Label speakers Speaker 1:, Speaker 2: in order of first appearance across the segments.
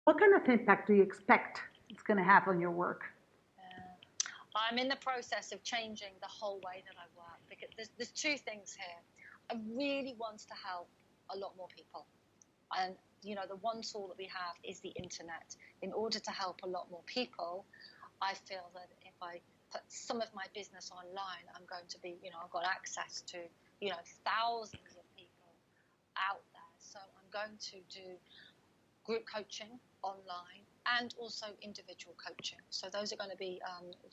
Speaker 1: What kind of impact do you expect it's going to have on your work?
Speaker 2: I'm in the process of changing the whole way that I work because there's two things here. I really want to help a lot more people. And, you know, the one tool that we have is the internet. In order to help a lot more people, I feel that if I put some of my business online, I'm going to be, you know, I've got access to, you know, thousands of people out there. So I'm going to do group coaching online and also individual coaching. So those are going to be,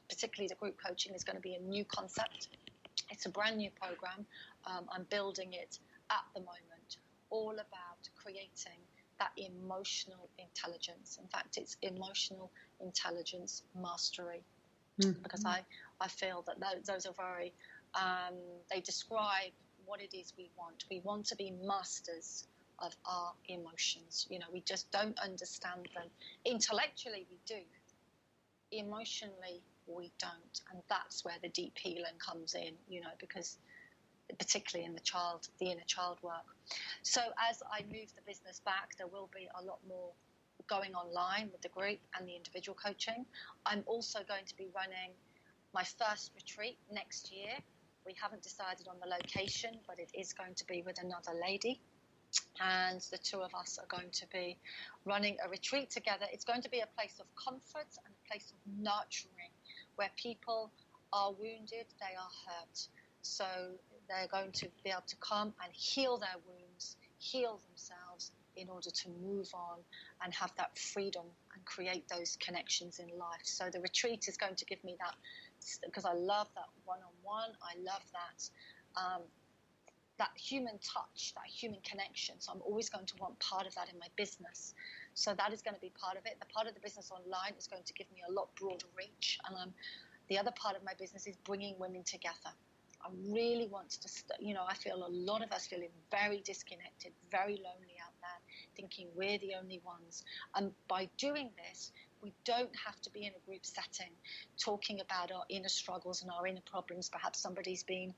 Speaker 2: particularly the group coaching is going to be a new concept. It's a brand new program. I'm building it at the moment, all about creating that emotional intelligence. In fact, it's emotional intelligence mastery, because I feel that those are very, they describe what it is we want. We want to be masters of our emotions. You know, we just don't understand them. Intellectually, we do. Emotionally, we don't. And that's where the deep healing comes in, you know, because particularly in the inner child work. So as I move the business back, there will be a lot more going online with the group and the individual coaching. I'm also going to be running my first retreat next year. We haven't decided on the location, but it is going to be with another lady. And the two of us are going to be running a retreat together. It's going to be a place of comfort and a place of nurturing, where people are wounded, they are hurt. So they're going to be able to come and heal their wounds, heal themselves in order to move on and have that freedom and create those connections in life. So the retreat is going to give me that, because I love that one-on-one. I love that human touch, that human connection. So I'm always going to want part of that in my business. So that is going to be part of it. The part of the business online is going to give me a lot broader reach. And the other part of my business is bringing women together. I really want to, you know, I feel a lot of us feeling very disconnected, very lonely out there, thinking we're the only ones. And by doing this, we don't have to be in a group setting talking about our inner struggles and our inner problems. Perhaps somebody's been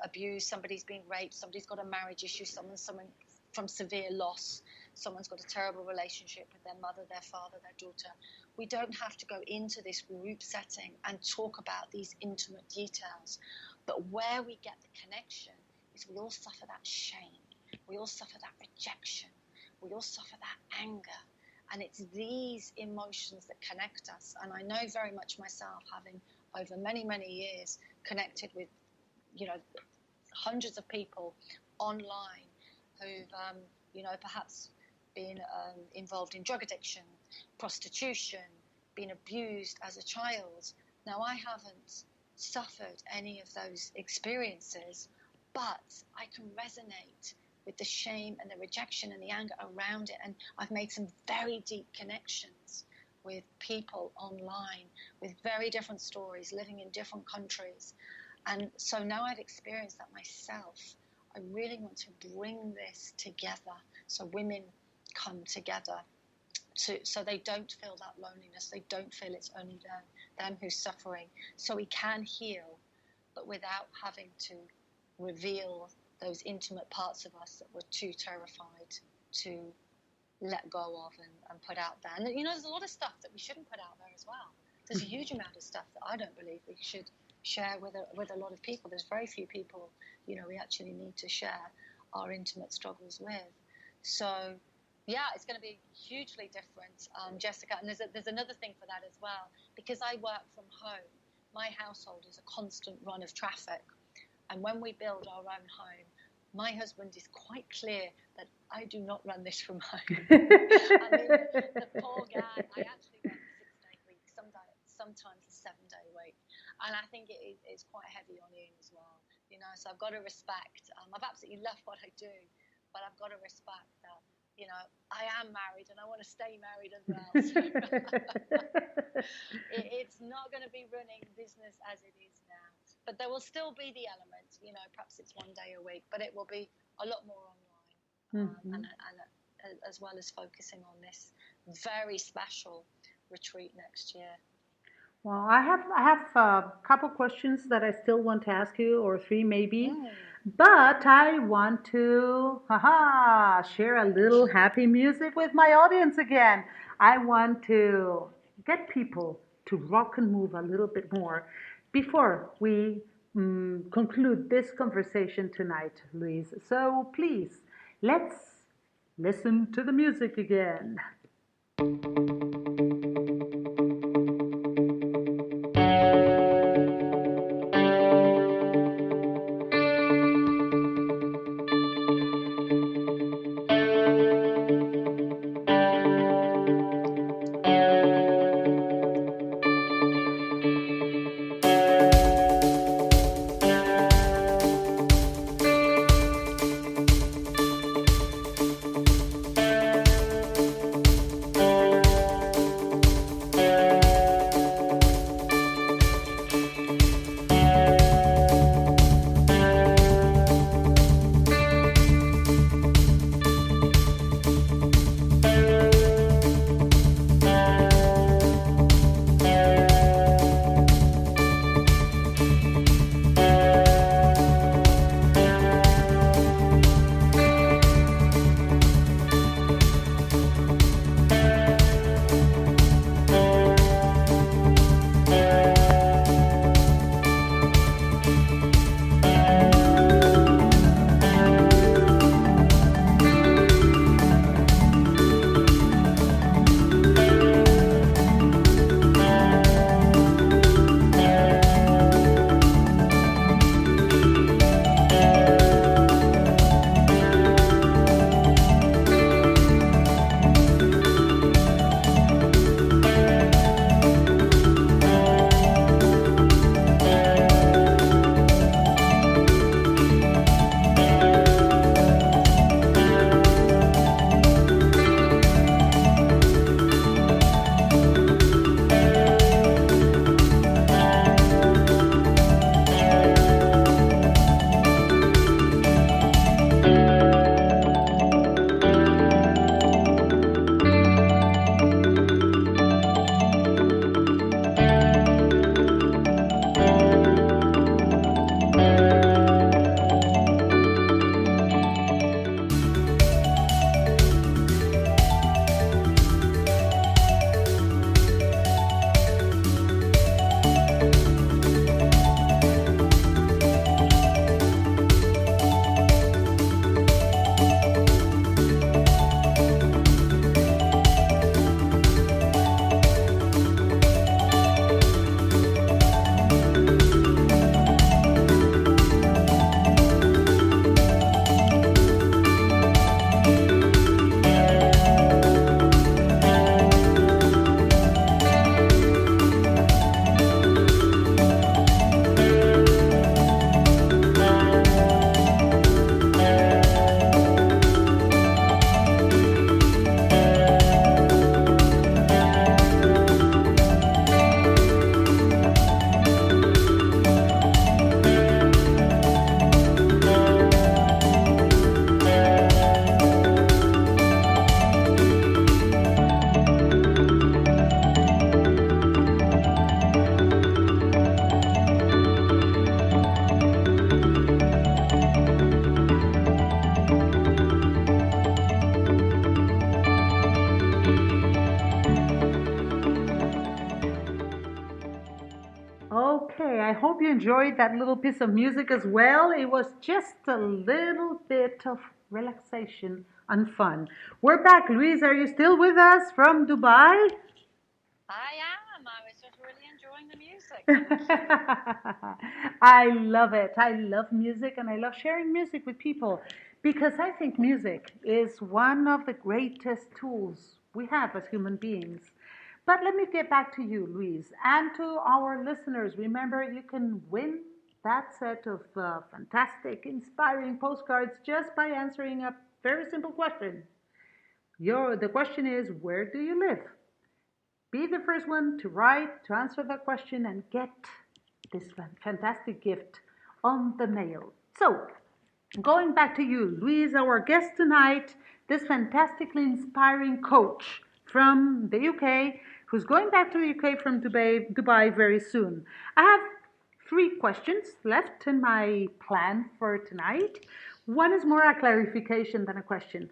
Speaker 2: abused, somebody's been raped, somebody's got a marriage issue, someone from severe loss, someone's got a terrible relationship with their mother, their father, their daughter. We don't have to go into this group setting and talk about these intimate details. But where we get the connection is we all suffer that shame. We all suffer that rejection. We all suffer that anger. And it's these emotions that connect us. And I know very much myself, having over many, many years connected with, you know, hundreds of people online who've, you know, perhaps been involved in drug addiction, prostitution, been abused as a child. Now, I haven't suffered any of those experiences, but I can resonate with the shame and the rejection and the anger around it. And I've made some very deep connections with people online with very different stories, living in different countries. And so now I've experienced that myself. I really want to bring this together so women come together so they don't feel that loneliness. They don't feel it's only them who's suffering. So we can heal, but without having to reveal those intimate parts of us that we're too terrified to let go of and put out there. And, you know, there's a lot of stuff that we shouldn't put out there as well. There's a huge amount of stuff that I don't believe we should share with a lot of people. There's very few people, you know, we actually need to share our intimate struggles with. So, yeah, it's going to be hugely different, Jessica. And there's another thing for that as well. Because I work from home, my household is a constant run of traffic. And when we build our own home, my husband is quite clear that I do not run this from home. I mean, the poor guy, I actually work a 6-day week, sometimes a 7-day week. And I think it's quite heavy on him as well. You know, so I've got to respect. I've absolutely loved what I do, but I've got to respect that, you know, I am married and I want to stay married as well. So it's not going to be running business as it is now. But there will still be the element, you know, perhaps it's 1 day a week, but it will be a lot more online, and as well as focusing on this very special retreat next year.
Speaker 1: Well, I have a couple questions that I still want to ask you, or three maybe, but I want to share a little happy music with my audience again. I want to get people to rock and move a little bit more before we conclude this conversation tonight, Louise. So please, let's listen to the music again. Okay, I hope you enjoyed that little piece of music as well. It was just a little bit of relaxation and fun. We're back. Louise, are you still with us from Dubai?
Speaker 2: I am. I was just really enjoying the music.
Speaker 1: I love it. I love music and I love sharing music with people because I think music is one of the greatest tools we have as human beings. But let me get back to you, Louise, and to our listeners. Remember, you can win that set of fantastic, inspiring postcards just by answering a very simple question. The question is, where do you live? Be the first one to write, to answer that question, and get this fantastic gift on the mail. So, going back to you, Louise, our guest tonight, this fantastically inspiring coach from the UK, who's going back to the UK from Dubai very soon. I have three questions left in my plan for tonight. One is more a clarification than a question.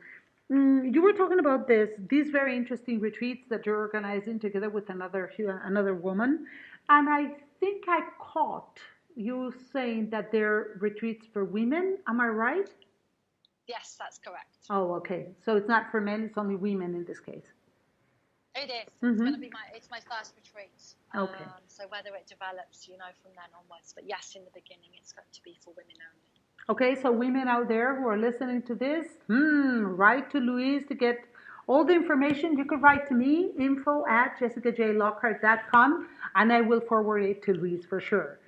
Speaker 1: You were talking about these very interesting retreats that you're organizing together with another woman, and I think I caught you saying that they're retreats for women. Am I right?
Speaker 2: Yes, that's correct.
Speaker 1: Oh, okay. So it's not for men; it's only women in this case.
Speaker 2: It is. It's going to
Speaker 1: Mm-hmm.
Speaker 2: be my first retreat.
Speaker 1: Okay.
Speaker 2: So whether it develops, from then onwards. But yes, in the beginning, it's going to be for women only.
Speaker 1: Okay, so women out there who are listening to this, write to Louise to get all the information. You could write to me, info@jessicajlockhart.com, and I will forward it to Louise for sure.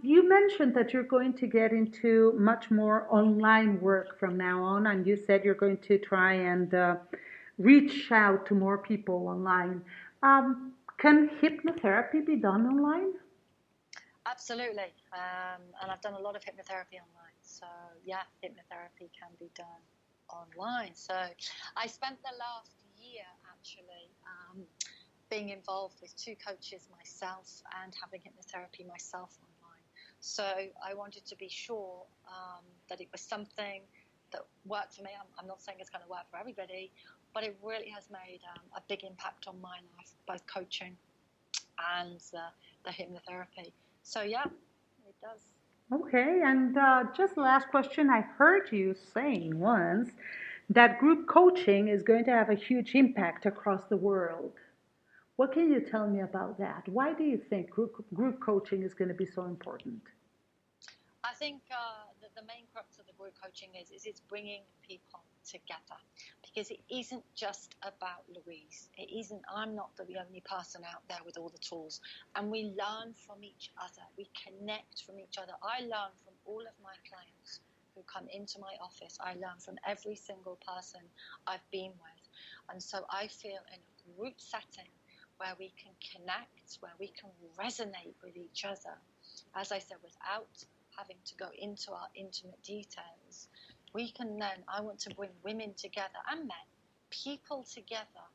Speaker 1: You mentioned that you're going to get into much more online work from now on, and you said you're going to try and reach out to more people online. Can hypnotherapy be done online?
Speaker 2: Absolutely. And I've done a lot of hypnotherapy online. So, yeah, hypnotherapy can be done online. So, I spent the last year actually being involved with 2 coaches myself and having hypnotherapy myself online. So, I wanted to be sure that it was something that worked for me. I'm not saying it's going to work for everybody, but it really has made a big impact on my life, both coaching and the hypnotherapy. So, yeah, it does.
Speaker 1: Okay, and just last question. I heard you saying once that group coaching is going to have a huge impact across the world. What can you tell me about that? Why do you think group coaching is going to be so important?
Speaker 2: I think that the main crux of the group coaching is it's bringing people together, because it isn't just about Louise. It isn't. I'm not the only person out there with all the tools, and we learn from each other. We connect from each other. I learn from all of my clients who come into my office. I learn from every single person I've been with, and so I feel in a group setting where we can connect, where we can resonate with each other, as I said, without having to go into our intimate details, we can then, I want to bring women together and men, people together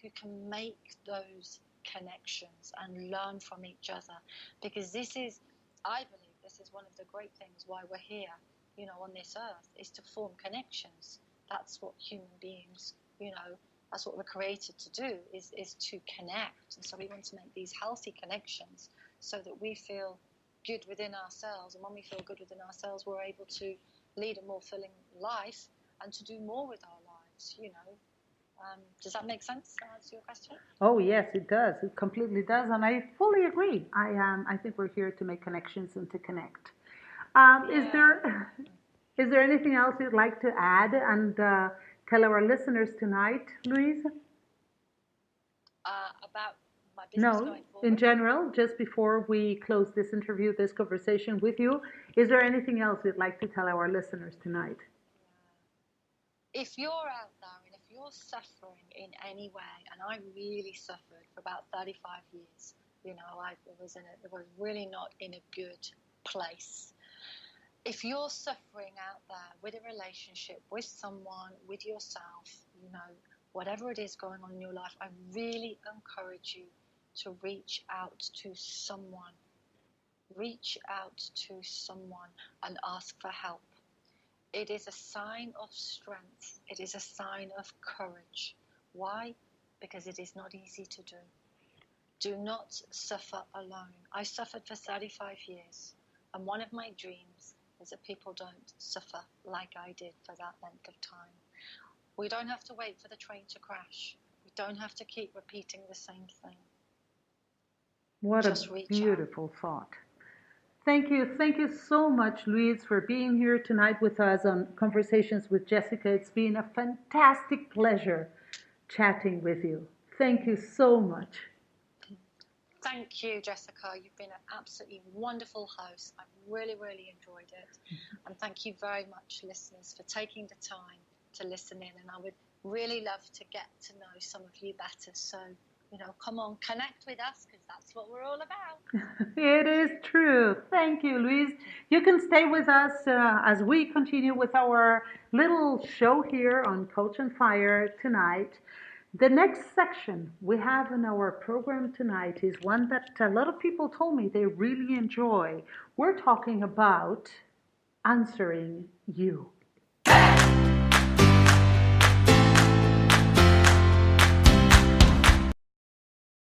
Speaker 2: who can make those connections and learn from each other. Because this is, I believe, this is one of the great things why we're here, on this earth, is to form connections. That's what human beings, that's what we're created to do, is to connect. And so we want to make these healthy connections so that we feel good within ourselves, and when we feel good within ourselves, we're able to lead a more fulfilling life and to do more with our lives. Does that make sense to answer your question?
Speaker 1: Oh yes, it does. It completely does, and I fully agree. I think we're here to make connections and to connect. Is
Speaker 2: Yeah.
Speaker 1: there anything else you'd like to add and tell our listeners tonight, Louise?
Speaker 2: About my business
Speaker 1: No,
Speaker 2: going
Speaker 1: in
Speaker 2: forward?
Speaker 1: general, just before we close this interview, this conversation with you, is there anything else you'd like to tell our listeners tonight?
Speaker 2: If you're out there and if you're suffering in any way, and I really suffered for about 35 years, I was really not in a good place. If you're suffering out there with a relationship, with someone, with yourself, whatever it is going on in your life, I really encourage you to reach out to someone. Reach out to someone and ask for help. It is a sign of strength. It is a sign of courage. Why? Because it is not easy to do. Do not suffer alone. I suffered for 35 years, and one of my dreams is that people don't suffer like I did for that length of time. We don't have to wait for the train to crash. We don't have to keep repeating the same thing.
Speaker 1: What a
Speaker 2: Just reach out.
Speaker 1: beautiful thought. Thank you. Thank you so much, Louise, for being here tonight with us on Conversations with Jessica. It's been a fantastic pleasure chatting with you. Thank you so much.
Speaker 2: Thank you, Jessica. You've been an absolutely wonderful host. I've really, really enjoyed it. And thank you very much, listeners, for taking the time to listen in. And I would really love to get to know some of you better. So, come on, connect with us, because that's what we're all about.
Speaker 1: It is true. Thank you, Louise. You can stay with us as we continue with our little show here on Coach and Fire tonight. The next section we have in our program tonight is one that a lot of people told me they really enjoy. We're talking about answering you.